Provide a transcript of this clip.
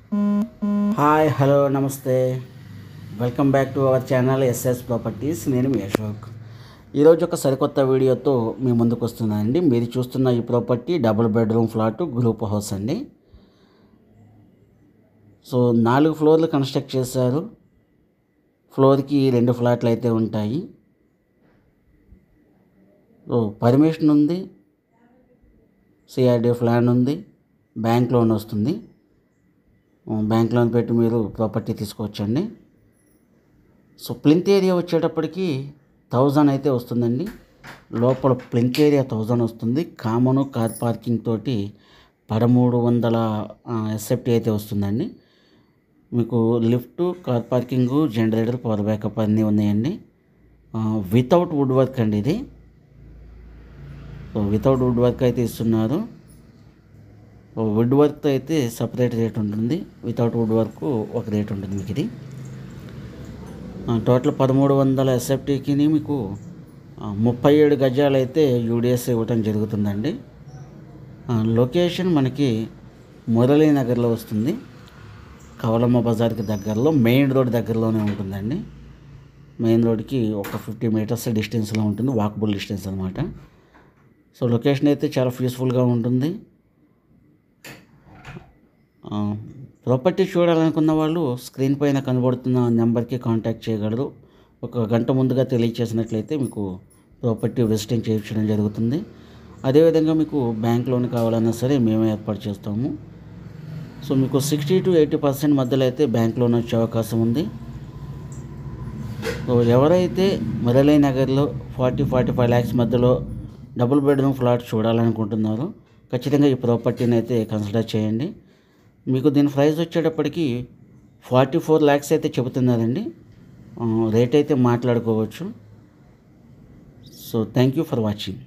Hi hello నమస్తే, welcome back to our channel SS properties. నేను మీ అశోక్. ఈరోజు ఒక సరికొత్త వీడియోతో మీ ముందుకు వస్తున్నానండి. మీరు చూస్తున్న ఈ property double bedroom flat group house అండి. సో 4 ఫ్లోర్లు కన్స్ట్రక్ట్ చేశారు. ఫ్లోర్కి 2 ఫ్లాట్లు అయితే ఉంటాయి. సో పర్మిషన్ ఉంది, సిఆర్డీ ప్లాన్ ఉంది, బ్యాంక్ లోన్ వస్తుంది. బ్యాంక్ లోన్ పెట్టి మీరు ప్రాపర్టీ తీసుకోవచ్చండి. సో ప్లింత్ ఏరియా వచ్చేటప్పటికి 1000 అయితే వస్తుందండి. లోపల ప్లింత్ ఏరియా 1000 వస్తుంది. కామను కార్ పార్కింగ్ తోటి 1300 ఎస్ఎఫ్టీ అయితే వస్తుందండి. మీకు lift, car parking, generator, power backup అన్నీ ఉన్నాయండి. వితౌట్ వుడ్ వర్క్ అండి ఇది. సో వితౌట్ వుడ్ వర్క్ అయితే ఇస్తున్నారు. వుడ్ వర్క్ అయితే సపరేట్ రేట్ ఉంటుంది, వితౌట్ వుడ్ వర్క్ ఒక రేట్ ఉంటుంది మీకు. ఇది టోటల్ 1300 ఎస్ఎఫ్టీకి మీకు 37 గజాలు అయితే యూడిఎస్ ఇవ్వటం జరుగుతుందండి. లొకేషన్ మనకి మురళీనగర్లో వస్తుంది. కవలమ్మ బజార్కి దగ్గరలో, మెయిన్ రోడ్ దగ్గరలోనే ఉంటుందండి. మెయిన్ రోడ్కి ఒక 50 మీటర్స్ డిస్టెన్స్లో ఉంటుంది, వాకబుల్ డిస్టెన్స్ అనమాట. సో లొకేషన్ అయితే చాలా పీస్ఫుల్గా ఉంటుంది. ప్రాపర్టీ చూడాలనుకున్న వాళ్ళు స్క్రీన్ పైన కనబడుతున్న నెంబర్కి కాంటాక్ట్ చేయగలరు. ఒక గంట ముందుగా తెలియచేసినట్లయితే మీకు ప్రాపర్టీ విజిటింగ్ చేయించడం జరుగుతుంది. అదేవిధంగా మీకు బ్యాంక్ లోన్ కావాలన్నా సరే మేమే ఏర్పాటు చేస్తాము. సో మీకు 60 to 80% మధ్యలో అయితే బ్యాంక్ లోన్ వచ్చే అవకాశం ఉంది. సో ఎవరైతే మురళీ నగర్లో 40-45 lakhs మధ్యలో డబుల్ బెడ్రూమ్ ఫ్లాట్ చూడాలనుకుంటున్నారో ఖచ్చితంగా ఈ ప్రాపర్టీని అయితే కన్సిడర్ చేయండి. మీకు దీని ప్రైస్ వచ్చేటప్పటికి 44 lakhs అయితే చెబుతున్నారండి. రేట్ అయితే మాట్లాడుకోవచ్చు. So thank you for watching.